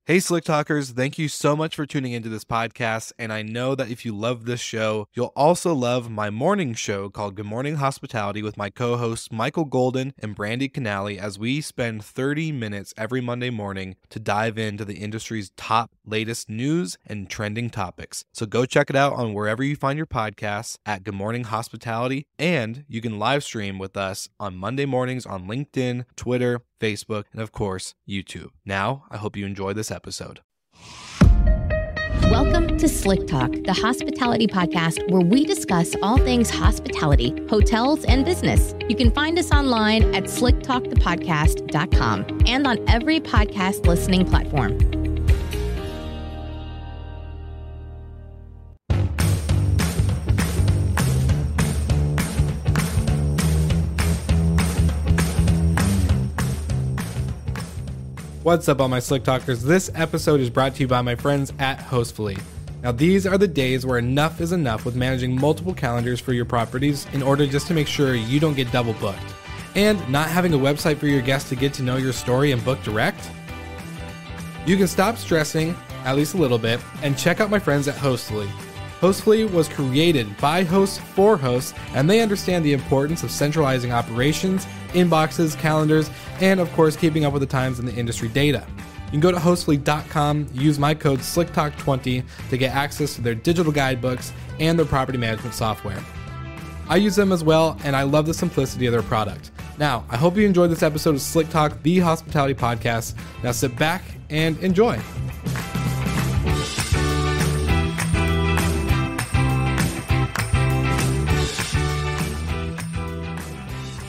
Hey, Slick Talkers, thank you so much for tuning into this podcast. And I know that if you love this show, you'll also love my morning show called Good Morning Hospitality with my co-hosts Michael Golden and Brandy Canali, as we spend 30 minutes every Monday morning to dive into the industry's top latest news and trending topics. So go check it out on wherever you find your podcasts at Good Morning Hospitality. And you can live stream with us on Monday mornings on LinkedIn, Twitter, Facebook, and of course, YouTube. Now, I hope you enjoy this episode. Welcome to Slick Talk, the hospitality podcast where we discuss all things hospitality, hotels, and business. You can find us online at slicktalkthepodcast.com and on every podcast listening platform. What's up, all my Slick Talkers? This episode is brought to you by my friends at Hostfully. Now, these are the days where enough is enough with managing multiple calendars for your properties in order just to make sure you don't get double booked. And not having a website for your guests to get to know your story and book direct? You can stop stressing, at least a little bit, and check out my friends at Hostfully. Hostfully was created by hosts for hosts, and they understand the importance of centralizing operations, inboxes, calendars, and of course, keeping up with the times and the industry data. You can go to hostfully.com, use my code SlickTalk20 to get access to their digital guidebooks and their property management software. I use them as well, and I love the simplicity of their product. Now, I hope you enjoyed this episode of Slick Talk, the hospitality podcast. Now sit back and enjoy.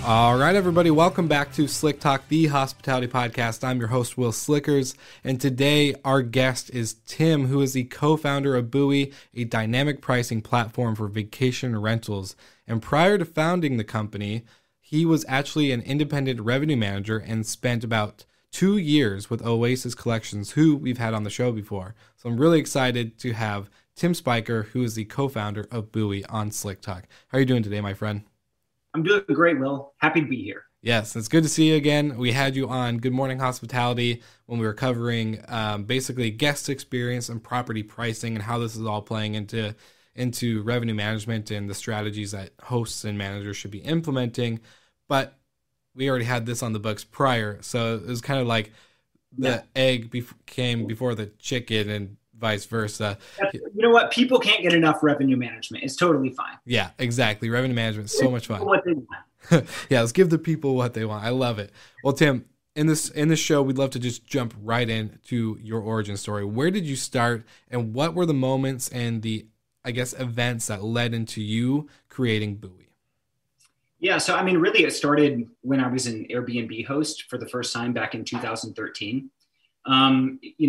All right, everybody, welcome back to Slick Talk, the hospitality podcast. I'm your host, Will Slickers, and today our guest is Tim, who is the co-founder of Buoy, a dynamic pricing platform for vacation rentals. And prior to founding the company, he was actually an independent revenue manager and spent about 2 years with Oasis Collections, who we've had on the show before. So I'm really excited to have Tim Speicher, who is the co-founder of Buoy, on Slick Talk. How are you doing today, my friend? I'm doing great, Will. Happy to be here. Yes, it's good to see you again. We had you on Good Morning Hospitality when we were covering basically guest experience and property pricing and how this is all playing into revenue management and the strategies that hosts and managers should be implementing. But we already had this on the books prior, so it was kind of like the egg came before the chicken and vice versa. You know what? People can't get enough revenue management. It's totally fine. Yeah, exactly. Revenue management is so much fun. What they want. Yeah, let's give the people what they want. I love it. Well, Tim, in this show, we'd love to just jump right into your origin story. Where did you start, and what were the moments and the, I guess, events that led into you creating Buoy? Yeah, so I mean, really, it started when I was an Airbnb host for the first time back in 2013.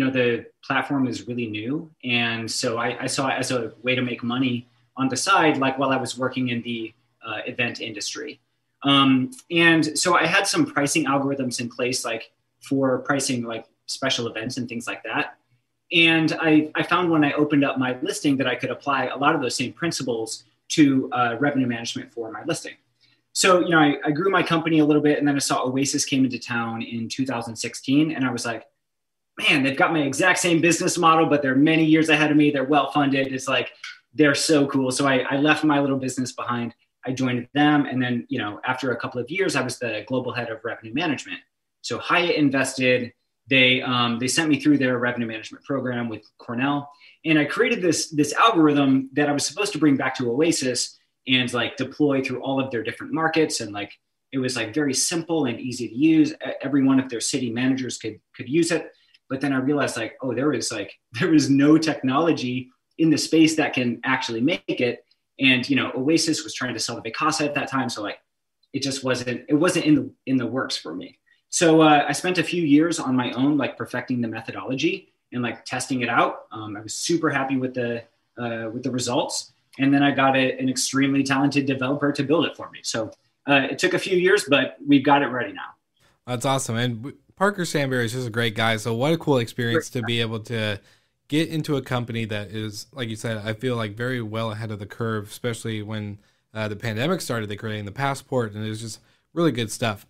The platform is really new. And so I saw it as a way to make money on the side, like while I was working in the event industry. And so I had some pricing algorithms in place, like for pricing, like special events and things like that. And I found when I opened up my listing that I could apply a lot of those same principles to revenue management for my listing. So, I grew my company a little bit, and then I saw Oasis came into town in 2016. And I was like, man, they've got my exact same business model, but they're many years ahead of me. They're well-funded. It's like, they're so cool. So I left my little business behind. I joined them. And then, after a couple of years, I was the global head of revenue management. So Hyatt invested, they sent me through their revenue management program with Cornell. And I created this algorithm that I was supposed to bring back to Oasis and like deploy through all of their different markets. And like, it was like very simple and easy to use. Every one of their city managers could use it. But then I realized like, oh, there is no technology in the space that can actually make it. And, Oasis was trying to sell the Vacasa at that time. So like, it wasn't in the works for me. So I spent a few years on my own, like perfecting the methodology and like testing it out. I was super happy with the results. And then I got an extremely talented developer to build it for me. So it took a few years, but we've got it ready now. That's awesome. And Parker Sandberry is just a great guy. So what a cool experience to be able to get into a company that is, like you said, I feel like very well ahead of the curve, especially when the pandemic started. They created the passport, and it was just really good stuff.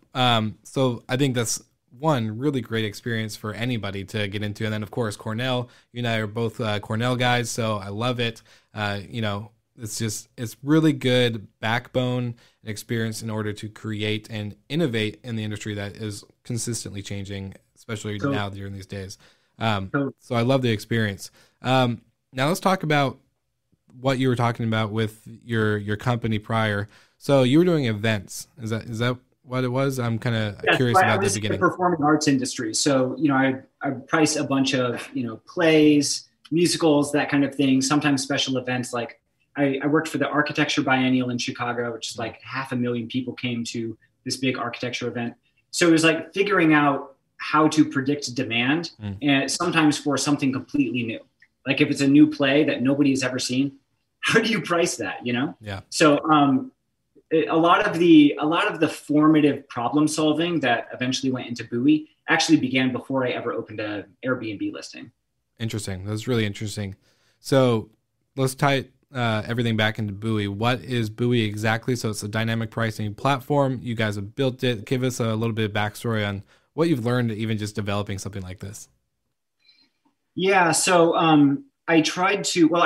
So I think that's one really great experience for anybody to get into. And then of course, Cornell, you and I are both Cornell guys, so I love it. It's really good backbone and experience in order to create and innovate in the industry that is consistently changing, especially now during these days. So I love the experience. Now let's talk about what you were talking about with your company prior. So you were doing events. Is that what it was? I'm kind of curious about the beginning. In the performing arts industry. So, I price a bunch of, plays, musicals, that kind of thing, sometimes special events. Like I worked for the Architecture Biennial in Chicago, which is like 500,000 people came to this big architecture event. So it was like figuring out how to predict demand and sometimes for something completely new. Like if it's a new play that nobody has ever seen, how do you price that, Yeah. So a lot of the formative problem solving that eventually went into Buoy actually began before I ever opened an Airbnb listing. Interesting. That's really interesting. So let's tie everything back into Buoy. What is Buoy exactly? So it's a dynamic pricing platform. You guys have built it. Give us a little bit of backstory on what you've learned even just developing something like this. Yeah. So I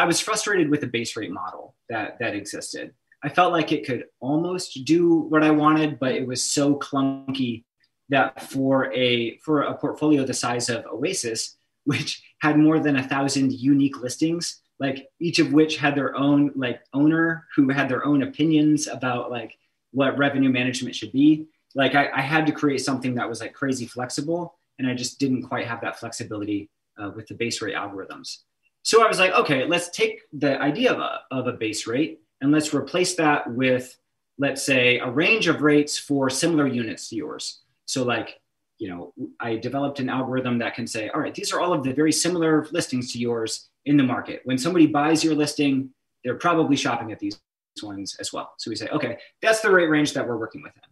was frustrated with the base rate model that existed. I felt like it could almost do what I wanted, but it was so clunky that for a portfolio the size of Oasis, which had more than 1,000 unique listings, like each of which had their own like owner who had their own opinions about like what revenue management should be. Like I had to create something that was like crazy flexible, and I just didn't quite have that flexibility with the base rate algorithms. So I was like, okay, let's take the idea of a base rate and let's replace that with, let's say, a range of rates for similar units to yours. So like, I developed an algorithm that can say, all right, these are all of the very similar listings to yours in the market. When somebody buys your listing, they're probably shopping at these ones as well. So we say, okay, that's the rate range that we're working within.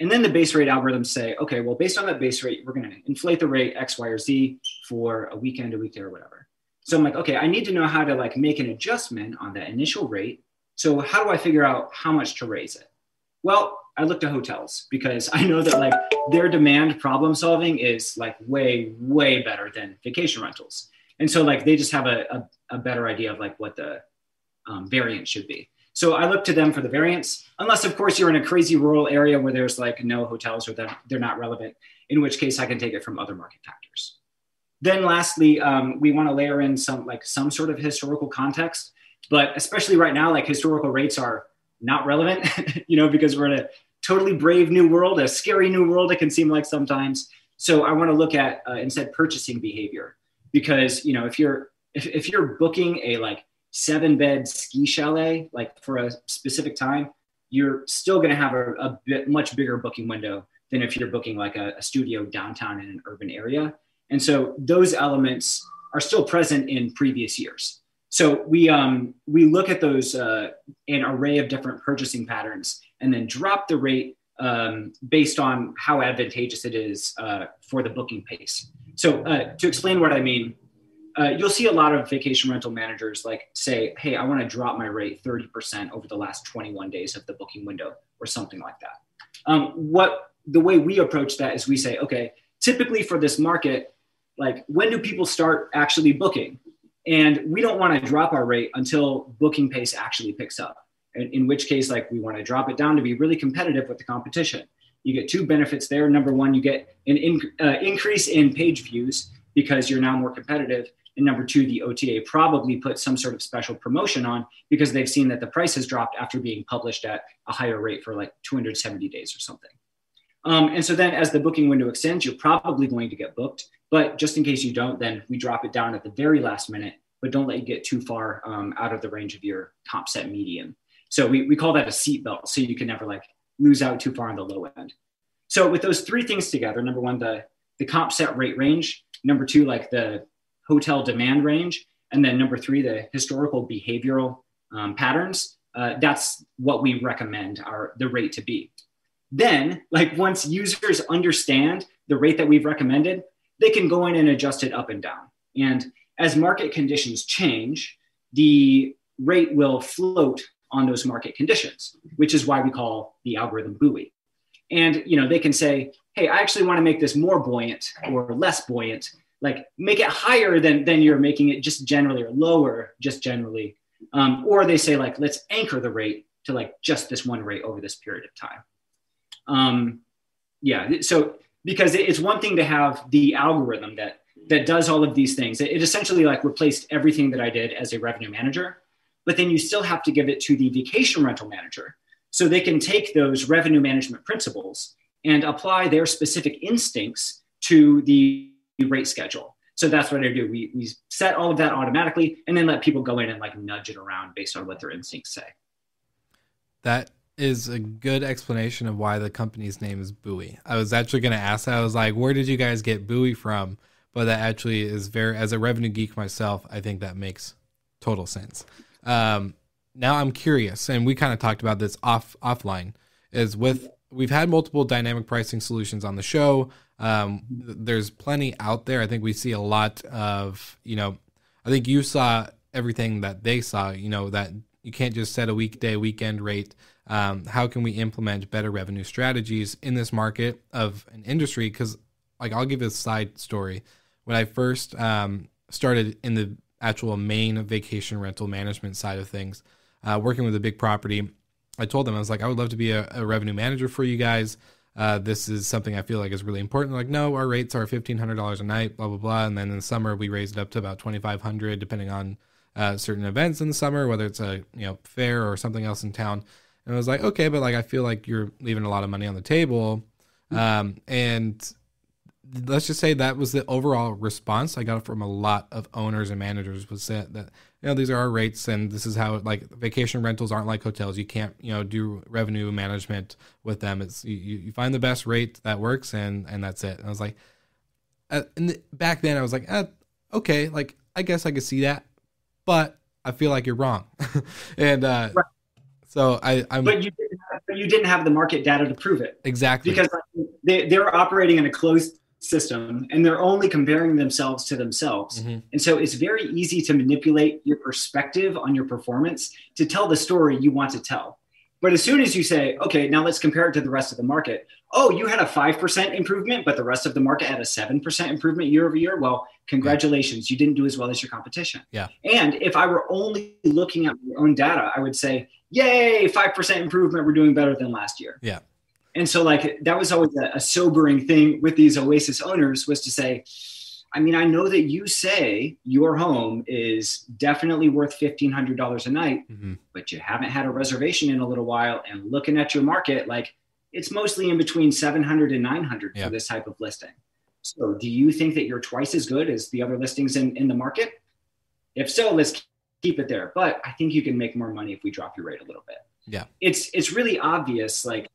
And then the base rate algorithms say, okay, well, based on that base rate, we're going to inflate the rate X, Y, or Z for a weekend, a weekday, or whatever. So I'm like, okay, I need to know how to like make an adjustment on that initial rate. So how do I figure out how much to raise it? Well, I looked at hotels because I know that like their demand problem solving is like way, way better than vacation rentals. And so like they just have a better idea of like what the variance should be. So I look to them for the variance, unless of course you're in a crazy rural area where there's like no hotels or that they're not relevant, in which case I can take it from other market factors. Then lastly, we want to layer in some sort of historical context, but especially right now, like historical rates are not relevant, because we're in a totally brave new world, a scary new world, it can seem like sometimes. So I want to look at instead purchasing behavior, because, if you're booking a like 7-bed ski chalet, like for a specific time, you're still going to have a much bigger booking window than if you're booking like a studio downtown in an urban area. And so those elements are still present in previous years. So we look at those an array of different purchasing patterns and then drop the rate based on how advantageous it is for the booking pace. So to explain what I mean, you'll see a lot of vacation rental managers like say, hey, I want to drop my rate 30% over the last 21 days of the booking window or something like that. The way we approach that is we say, okay, typically for this market, like when do people start actually booking? And we don't want to drop our rate until booking pace actually picks up. In which case, like we want to drop it down to be really competitive with the competition. You get two benefits there. Number one, you get an increase in page views because you're now more competitive. And number two, the OTA probably put some sort of special promotion on because they've seen that the price has dropped after being published at a higher rate for like 270 days or something. And so then as the booking window extends, you're probably going to get booked. But just in case you don't, then we drop it down at the very last minute, but don't let you get too far out of the range of your comp set median. So we call that a seat belt. So you can never like lose out too far on the low end. So with those three things together, number one, the comp set rate range, number two, like the hotel demand range, and then number three, the historical behavioral patterns, that's what we recommend the rate to be. Then, like once users understand the rate that we've recommended, they can go in and adjust it up and down. And as market conditions change, the rate will float on those market conditions, which is why we call the algorithm Buoy. And, they can say, hey, I actually want to make this more buoyant or less buoyant, like make it higher than you're making it just generally, or lower just generally. Or they say, like, let's anchor the rate to like just this one rate over this period of time. So because it's one thing to have the algorithm that does all of these things. It essentially like replaced everything that I did as a revenue manager, but then you still have to give it to the vacation rental manager so they can take those revenue management principles and apply their specific instincts to the rate schedule. So that's what I do. We set all of that automatically and then let people go in and like nudge it around based on what their instincts say. That is a good explanation of why the company's name is Buoy. I was actually going to ask that. I was like, where did you guys get Buoy from? But that actually is as a revenue geek myself, I think that makes total sense. Now I'm curious, and we kind of talked about this offline, we've had multiple dynamic pricing solutions on the show. There's plenty out there. I think we see a lot of, I think you saw everything that they saw, that you can't just set a weekday, weekend rate. How can we implement better revenue strategies in this market of an industry? Because like, I'll give a side story. When I first started in the actual main vacation rental management side of things, working with a big property, I told them, I was like, I would love to be a revenue manager for you guys. This is something I feel like is really important. Like, no, our rates are $1,500 a night, blah, blah, blah. And then in the summer, we raised it up to about $2,500, depending on certain events in the summer, whether it's a fair or something else in town. And I was like, okay, but like, I feel like you're leaving a lot of money on the table. And let's just say that was the overall response I got from a lot of owners and managers, was that these are our rates and this is how like vacation rentals aren't like hotels. You can't do revenue management with them. It's you find the best rate that works and that's it. And I was like, back then I was like, okay, like I guess I could see that, but I feel like you're wrong. And right. So I'm. But you didn't have the market data to prove it. Exactly. Because they're operating in a closed system and they're only comparing themselves to themselves. Mm-hmm. And so it's very easy to manipulate your perspective on your performance to tell the story you want to tell. But as soon as you say, okay, now let's compare it to the rest of the market. Oh, you had a 5% improvement, but the rest of the market had a 7% improvement year over year. Well, congratulations. You didn't do as well as your competition. Yeah. And if I were only looking at my own data, I would say, yay, 5% improvement. We're doing better than last year. Yeah. And so like, that was always a sobering thing with these Oasis owners, was to say, I mean, I know that you say your home is definitely worth $1,500 a night, mm-hmm. but you haven't had a reservation in a little while, and looking at your market, like it's mostly in between 700 and 900 for this type of listing. So do you think that you're twice as good as the other listings in the market? If so, let's keep it there. But I think you can make more money if we drop your rate a little bit. Yeah. It's really obvious. Like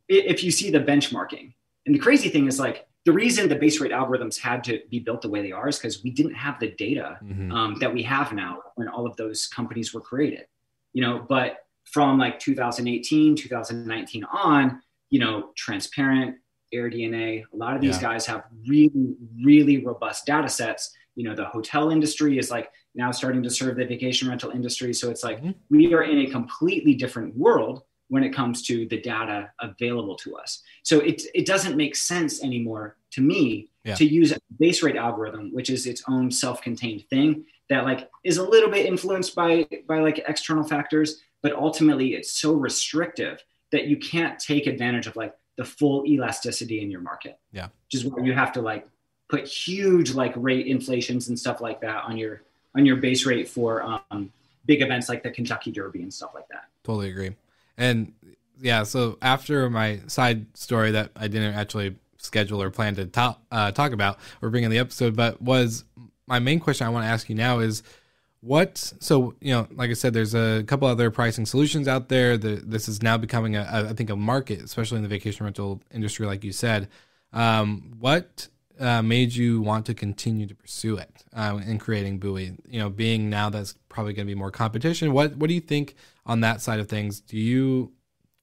if you see the benchmarking, and the crazy thing is like, the reason the base rate algorithms had to be built the way they are is because we didn't have the data mm-hmm. That we have now when all of those companies were created, but from like 2018, 2019 on, Transparent, AirDNA, a lot of these guys have really, really robust data sets. The hotel industry is like now starting to serve the vacation rental industry. So it's like, mm-hmm. we are in a completely different world when it comes to the data available to us. So it doesn't make sense anymore to me to use a base rate algorithm, which is its own self-contained thing that like is a little bit influenced by like external factors, but ultimately it's so restrictive that you can't take advantage of like the full elasticity in your market. Yeah. Which is where you have to like put huge like rate inflations and stuff like that on your base rate for big events like the Kentucky Derby and stuff like that. Totally agree. And yeah, so after my side story that I didn't actually schedule or plan to talk about or bring in the episode, but was my main question I want to ask you now is so, like I said, there's a couple other pricing solutions out there. This is now becoming I think a market, especially in the vacation rental industry, like you said. What made you want to continue to pursue it in creating Buoy? Being now that's probably going to be more competition. What do you think on that side of things? Do you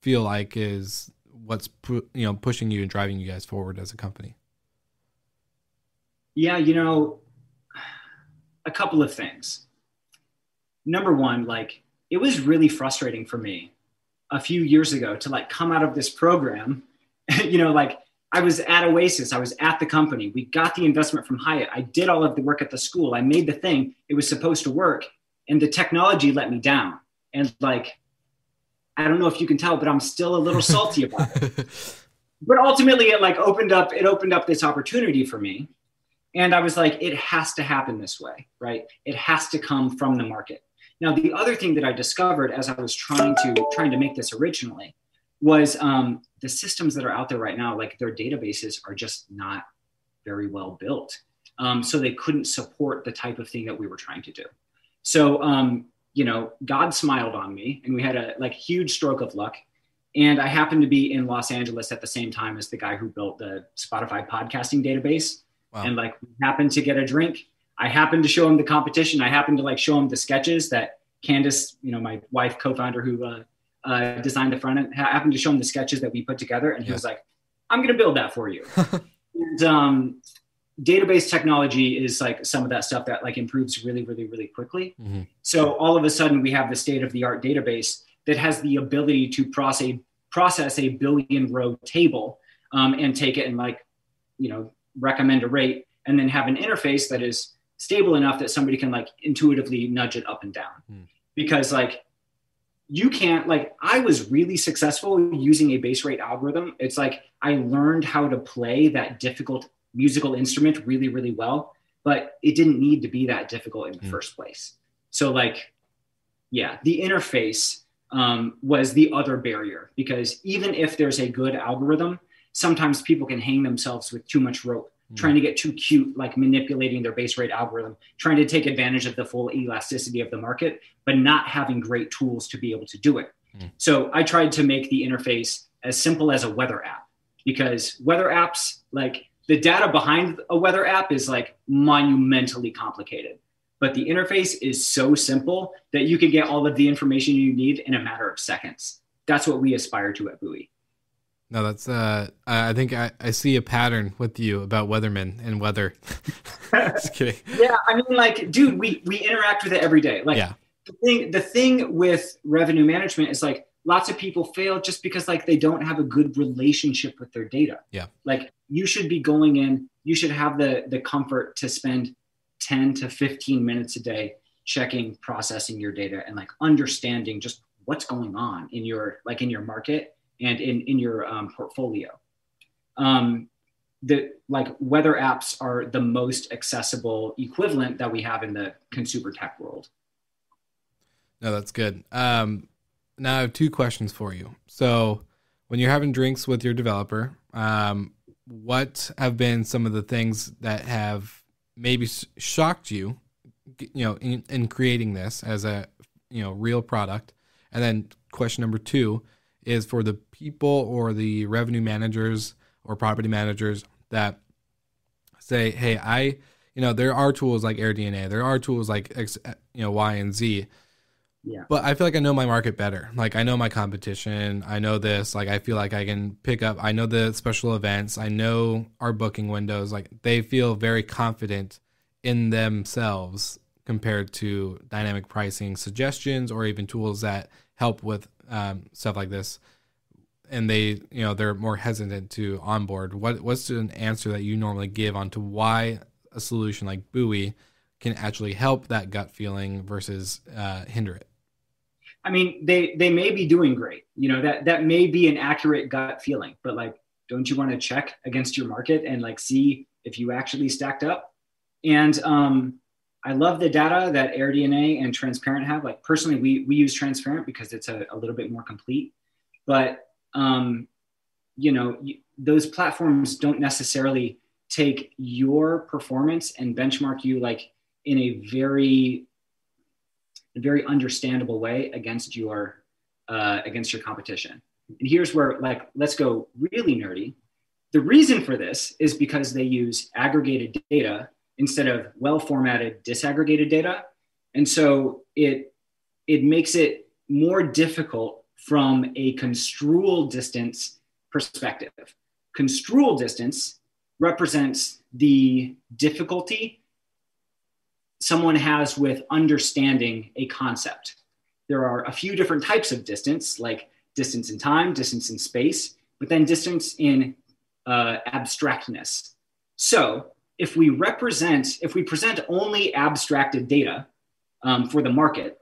feel like is what's pushing you and driving you guys forward as a company? Yeah, a couple of things. Number one, like it was really frustrating for me a few years ago to like come out of this program like I was at Oasis, I was at the company, we got the investment from Hyatt, I did all of the work at the school, I made the thing, it was supposed to work, and the technology let me down. And like, I don't know if you can tell, but I'm still a little salty about it. But ultimately it opened up this opportunity for me. And I was like, it has to happen this way, right? It has to come from the market. Now, the other thing that I discovered as I was trying to make this originally was the systems that are out there right now, like their databases are just not very well built. So they couldn't support the type of thing that we were trying to do. So, God smiled on me and we had a huge stroke of luck. And I happened to be in Los Angeles at the same time as the guy who built the Spotify podcasting database. Wow. And we happened to get a drink. I happened to show him the competition. I happened to show him the sketches that Candace, my wife, co-founder who designed the front end, happened to show him the sketches that we put together. And he was like, I'm going to build that for you. And database technology is some of that stuff that improves really, really, really quickly. Mm-hmm. So all of a sudden we have the state of the art database that has the ability to process a billion row table and take it and recommend a rate, and then have an interface that is stable enough that somebody can intuitively nudge it up and down. Because you can't, I was really successful using a base rate algorithm. It's I learned how to play that difficult musical instrument really, really well, but it didn't need to be that difficult in the first place. So the interface was the other barrier, because even if there's a good algorithm, sometimes people can hang themselves with too much rope, trying to get too cute, manipulating their base rate algorithm, trying to take advantage of the full elasticity of the market, but not having great tools to be able to do it. So I tried to make the interface as simple as a weather app, because weather apps, the data behind a weather app is monumentally complicated, but the interface is so simple that you can get all of the information you need in a matter of seconds. That's what we aspire to at Buoy. No, that's, I think I see a pattern with you about weathermen and weather. Just kidding. Yeah. I mean, dude, we interact with it every day. The thing with revenue management is lots of people fail just because they don't have a good relationship with their data. Yeah. You should be going in, you should have the comfort to spend 10 to 15 minutes a day checking, processing your data and understanding just what's going on in your market and in your portfolio. The weather apps are the most accessible equivalent that we have in the consumer tech world. No, that's good. Now I have two questions for you. So when you're having drinks with your developer, what have been some of the things that have maybe shocked you, in creating this as a, real product? And then question number two is for the people or the revenue managers or property managers that say, hey, there are tools like AirDNA, there are tools like X, Y and Z. Yeah. But I feel like I know my market better. I know my competition. I know this. I feel like I can pick up. I know the special events. I know our booking windows. They feel very confident in themselves compared to dynamic pricing suggestions or even tools that help with stuff like this. And they're more hesitant to onboard. What's an answer that you normally give onto why a solution like Buoy can actually help that gut feeling versus hinder it? I mean, they may be doing great. That may be an accurate gut feeling, but don't you want to check against your market and see if you actually stacked up? And I love the data that AirDNA and Transparent have. Personally, we use Transparent because it's a little bit more complete, but those platforms don't necessarily take your performance and benchmark you in a very understandable way against your competition. And here's where let's go really nerdy. The reason for this is because they use aggregated data instead of well-formatted disaggregated data. And so it makes it more difficult from a construal distance perspective. Construal distance represents the difficulty someone has with understanding a concept. There are a few different types of distance, like distance in time, distance in space, but then distance in abstractness. So if we present only abstracted data for the market,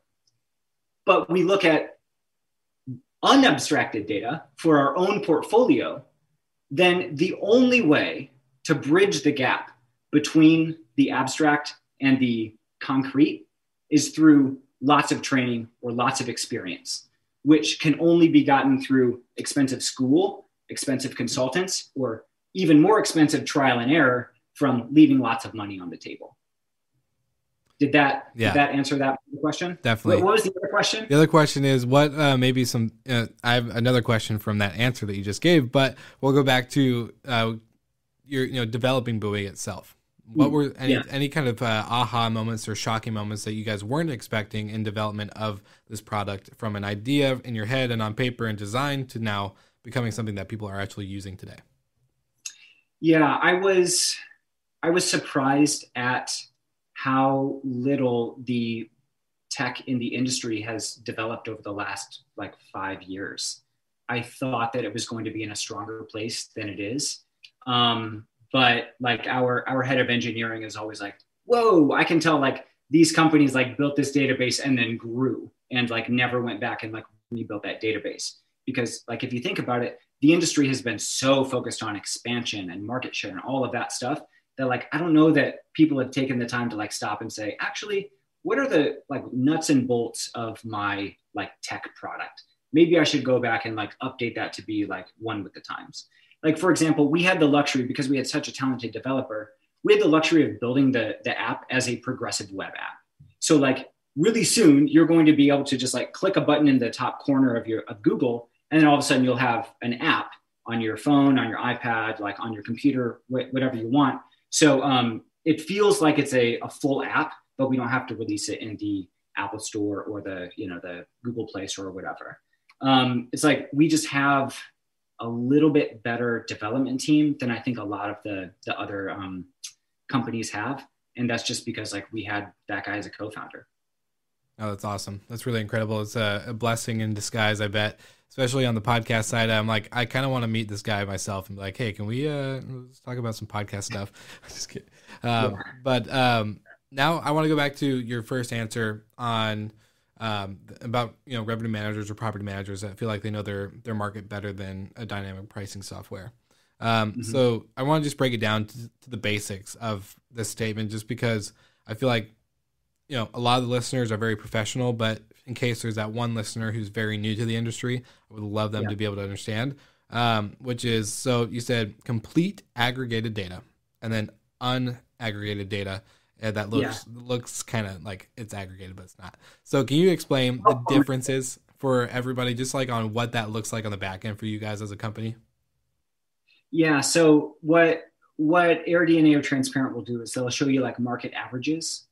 but we look at unabstracted data for our own portfolio, then the only way to bridge the gap between the abstract and the concrete is through lots of training or lots of experience, which can only be gotten through expensive school, expensive consultants, or even more expensive trial and error from leaving lots of money on the table. Did that answer that question? Definitely. What was the other question? The other question is what maybe some, I have another question from that answer that you just gave, but we'll go back to your developing Buoy itself. What were any kind of aha moments or shocking moments that you guys weren't expecting in development of this product, from an idea in your head and on paper and design to now becoming something that people are actually using today? Yeah, I was surprised at how little the tech in the industry has developed over the last 5 years. I thought that it was going to be in a stronger place than it is. But our head of engineering is always like, whoa, I can tell these companies built this database and then grew and never went back and rebuilt that database. Because if you think about it, the industry has been so focused on expansion and market share and all of that stuff that I don't know that people have taken the time to stop and say, actually, what are the nuts and bolts of my tech product? Maybe I should go back and update that to be one with the times. For example, we had the luxury, because we had such a talented developer, we had the luxury of building the app as a progressive web app. So really soon you're going to be able to just click a button in the top corner of Google, and then all of a sudden you'll have an app on your phone, on your iPad, on your computer, whatever you want. So it feels like it's a full app, but we don't have to release it in the Apple Store or the Google Play Store or whatever. It's we just have a little bit better development team than I think a lot of the other companies have. And that's just because we had that guy as a co-founder. Oh, that's awesome. That's really incredible. It's a blessing in disguise, I bet, especially on the podcast side. I'm I kind of want to meet this guy myself and be like, hey, can we let's talk about some podcast stuff? Just kidding. But now I want to go back to your first answer on about revenue managers or property managers that feel like they know their market better than a dynamic pricing software. So I want to just break it down to the basics of this statement, just because I feel like a lot of the listeners are very professional, but in case there's that one listener who's very new to the industry, I would love them to be able to understand, which is, so you said complete aggregated data and then unaggregated data. That looks kind of like it's aggregated, but it's not. So can you explain the differences for everybody, just on what that looks like on the back end for you guys as a company? Yeah. So what AirDNA or Transparent will do is they'll show you market averages,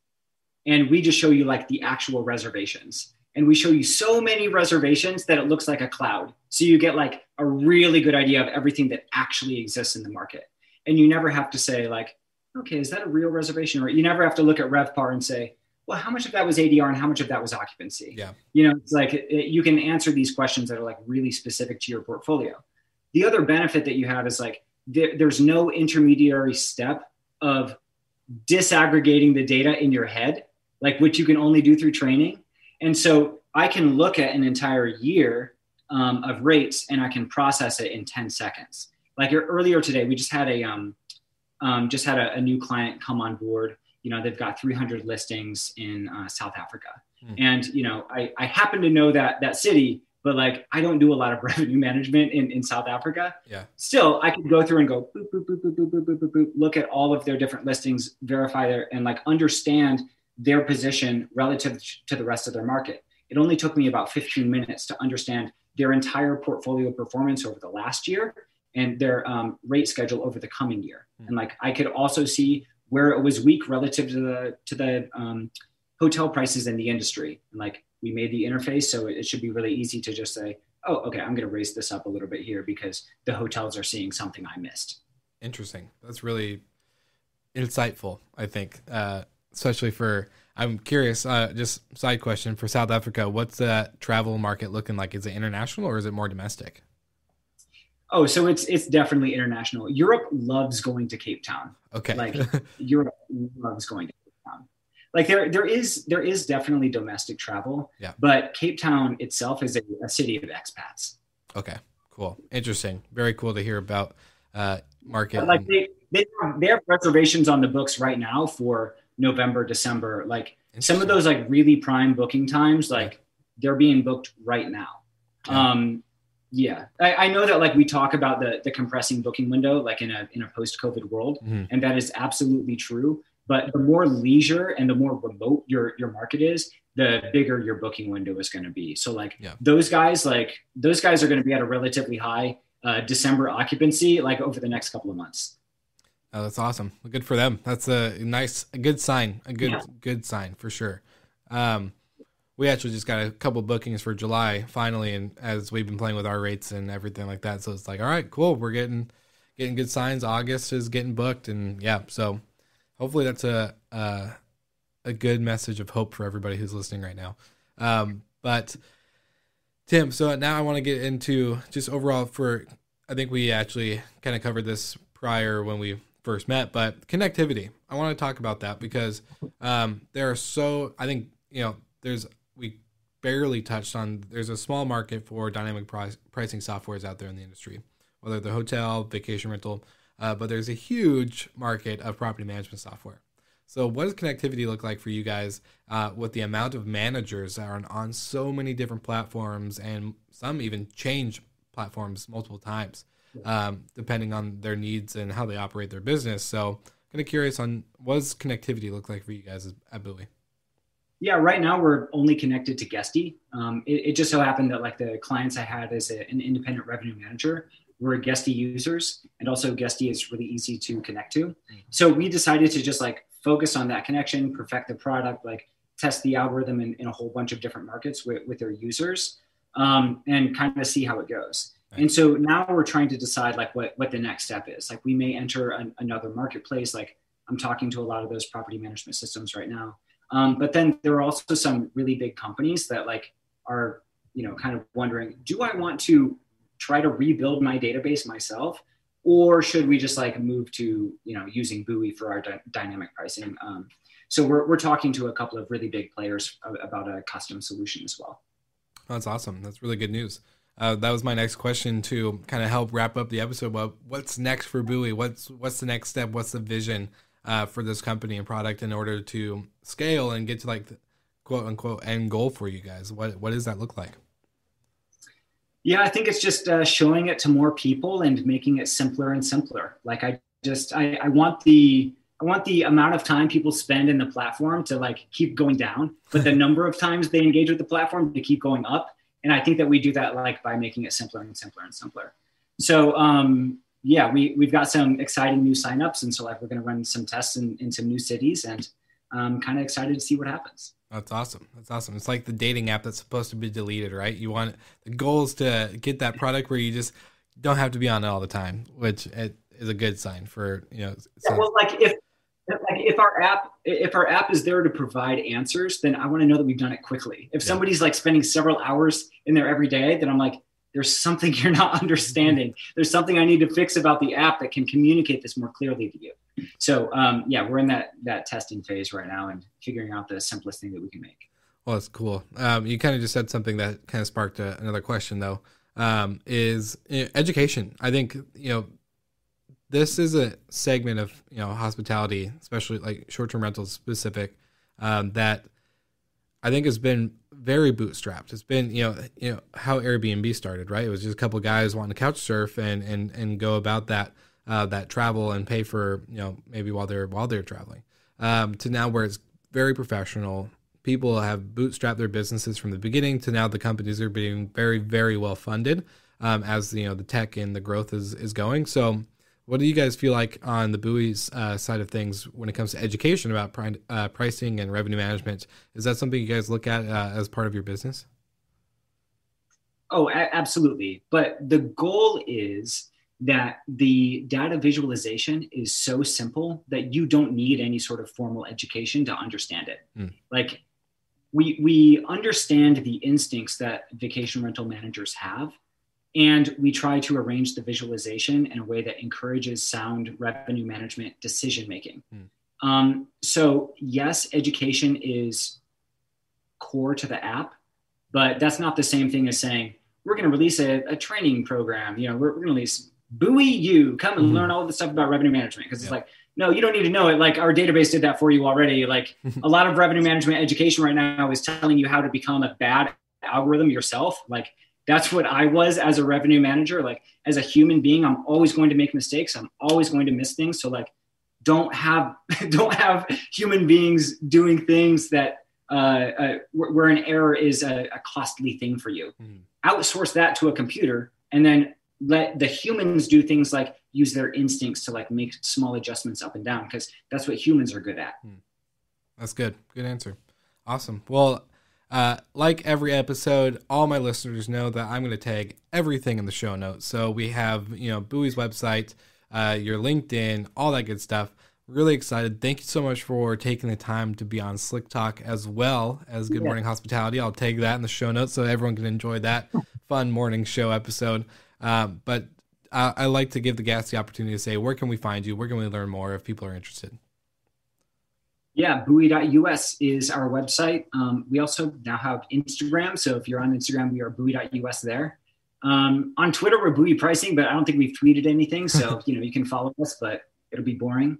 and we just show you the actual reservations. And we show you so many reservations that it looks like a cloud. So you get a really good idea of everything that actually exists in the market. And you never have to say okay, is that a real reservation? Or you never have to look at RevPAR and say, well, how much of that was ADR and how much of that was occupancy? Yeah. It's you can answer these questions that are really specific to your portfolio. The other benefit that you have is there's no intermediary step of disaggregating the data in your head, which you can only do through training. And so I can look at an entire year of rates and I can process it in 10 seconds. Earlier today, we just had a new client come on board. They've got 300 listings in South Africa. And, I happen to know that city, but I don't do a lot of revenue management in South Africa. Yeah. Still, I could go through and go, boop, boop, boop, boop, boop, boop, boop, boop, look at all of their different listings, verify and understand their position relative to the rest of their market. It only took me about 15 minutes to understand their entire portfolio performance over the last year and their rate schedule over the coming year. And I could also see where it was weak relative to the hotel prices in the industry. And we made the interface, so it should be really easy to just say, oh, okay, I'm going to raise this up a little bit here because the hotels are seeing something I missed. Interesting. That's really insightful, I think, especially for, I'm curious, just side question, for South Africa, what's that travel market looking like? Is it international or is it more domestic? Oh, so it's definitely international. Europe loves going to Cape Town. Okay. Like Europe loves going to Cape Town. Like there is definitely domestic travel, Yeah. but Cape Town itself is a city of expats. Okay, cool. Interesting. Very cool to hear about market. But like they have reservations on the books right now for November, December. Like some of those like really prime booking times, like they're being booked right now. Yeah. I know that like we talk about the compressing booking window, like in a post-COVID world, and that is absolutely true. But the more leisure and the more remote your market is, the bigger your booking window is going to be. So like those guys are going to be at a relatively high December occupancy, like over the next couple of months. Oh, that's awesome. Good for them. That's a good sign, good sign for sure. We actually just got a couple bookings for July finally, and as we've been playing with our rates and everything like that, so it's like, all right, cool. We're getting good signs. August is getting booked, and so hopefully that's a good message of hope for everybody who's listening right now. But Tim, so now I want to get into just overall I think we actually kind of covered this prior when we first met, but connectivity. I want to talk about that because we barely touched on, there's a small market for dynamic pricing softwares out there in the industry, whether they're hotel, vacation rental, but there's a huge market of property management software. So what does connectivity look like for you guys with the amount of managers that are on so many different platforms, and some even change platforms multiple times, depending on their needs and how they operate their business? So kind of curious on what does connectivity look like for you guys at Buoy? Yeah, right now we're only connected to Guesty. It just so happened that like the clients I had as an independent revenue manager were Guesty users, and also Guesty is really easy to connect to. So we decided to just like focus on that connection, perfect the product, like test the algorithm in a whole bunch of different markets with their users, and kind of see how it goes. Right. And so now we're trying to decide like what the next step is. Like we may enter another marketplace. Like I'm talking to a lot of those property management systems right now. But then there are also some really big companies that like are, kind of wondering, do I want to try to rebuild my database myself, or should we just like move to, using Buoy for our dynamic pricing? So we're talking to a couple of really big players about a custom solution as well. That's awesome. That's really good news. That was my next question to kind of help wrap up the episode. About what's next for Buoy? What's the next step? What's the vision for this company and product in order to scale and get to like the quote unquote end goal for you guys? What does that look like? Yeah, I think it's just showing it to more people and making it simpler and simpler. Like I want the amount of time people spend in the platform to like keep going down, but the number of times they engage with the platform to keep going up. And I think that we do that like by making it simpler and simpler and simpler. So yeah, we've got some exciting new signups, and so like we're going to run some tests in some new cities, and I'm kind of excited to see what happens. That's awesome. It's like the dating app that's supposed to be deleted, right? The goal is to get that product where you just don't have to be on it all the time, which is a good sign for Yeah, well, like if our app is there to provide answers, then I want to know that we've done it quickly. If somebody's like spending several hours in there every day, then I'm like, there's something you're not understanding. There's something I need to fix about the app that can communicate this more clearly to you. So yeah, we're in that testing phase right now and figuring out the simplest thing that we can make. Well, that's cool. You kind of just said something that kind of sparked another question though, is education. I think, this is a segment of, hospitality, especially like short-term rentals specific, that I think has been very bootstrapped. It's been, how Airbnb started, right? It was just a couple of guys wanting to couch surf and go about that travel and pay for, maybe while they're traveling, to now where it's very professional. People have bootstrapped their businesses from the beginning to now the companies are being very, very well funded, as the tech and the growth is going. So what do you guys feel like on the Buoy's side of things when it comes to education about pricing and revenue management? Is that something you guys look at as part of your business? Oh, absolutely. But the goal is that the data visualization is so simple that you don't need any sort of formal education to understand it. Like we understand the instincts that vacation rental managers have, And we try to arrange the visualization in a way that encourages sound revenue management decision-making. So yes, education is core to the app, but that's not the same thing as saying, we're going to release a training program. You know, we're going to release Buoy U, come and learn all the stuff about revenue management. Because it's like, no, you don't need to know it. Like, our database did that for you already. Like, a lot of revenue management education right now is telling you how to become a bad algorithm yourself. Like, that's what I was as a revenue manager. Like, as a human being, I'm always going to make mistakes. I'm always going to miss things. So like, don't have human beings doing things that where an error is a costly thing for you. Outsource that to a computer, and then let the humans do things like use their instincts to like make small adjustments up and down, because that's what humans are good at. That's good. Good answer. Awesome. Well, like every episode, all my listeners know that I'm going to tag everything in the show notes. So we have, Buoy's website, your LinkedIn, all that good stuff. Really excited. Thank you so much for taking the time to be on Slick Talk, as well as Good Morning Hospitality. I'll tag that in the show notes so everyone can enjoy that fun morning show episode. But I like to give the guests the opportunity to say, where can we find you? Where can we learn more if people are interested? Yeah, buoy.us is our website. We also now have Instagram. So if you're on Instagram, we are buoy.us there. On Twitter, we're Buoy Pricing, but I don't think we've tweeted anything. So, you can follow us, but it'll be boring.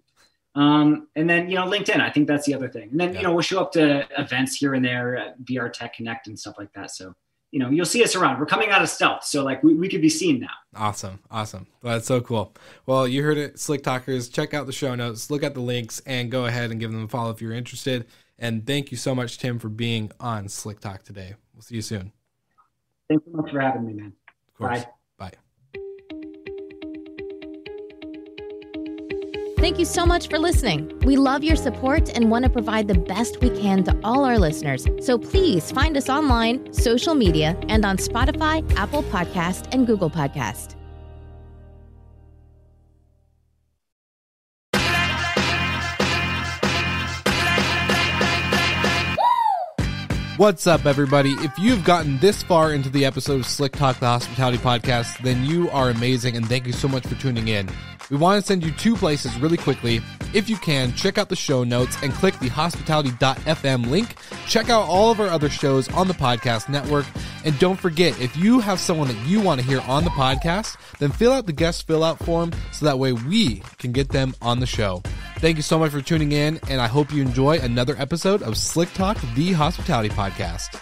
And then, LinkedIn, I think that's the other thing. And then, we'll show up to events here and there at VR Tech Connect and stuff like that. So, you'll see us around. We're coming out of stealth. So like we could be seen now. Awesome. Well, that's so cool. Well, you heard it, Slick Talkers. Check out the show notes, look at the links, and go ahead and give them a follow if you're interested. And thank you so much, Tim, for being on Slick Talk today. We'll see you soon. Thanks so much for having me, man. Of course. Bye. Thank you so much for listening. We love your support and want to provide the best we can to all our listeners. So please find us online, social media, and on Spotify, Apple Podcast, and Google Podcast. What's up, everybody? If you've gotten this far into the episode of Slick Talk, the Hospitality Podcast, then you are amazing, and thank you so much for tuning in. We want to send you two places really quickly. If you can, check out the show notes and click the hospitality.fm link. Check out all of our other shows on the podcast network. And don't forget, if you have someone that you want to hear on the podcast, then fill out the guest fill out form so that way we can get them on the show. Thank you so much for tuning in, and I hope you enjoy another episode of Slick Talk, the Hospitality Podcast.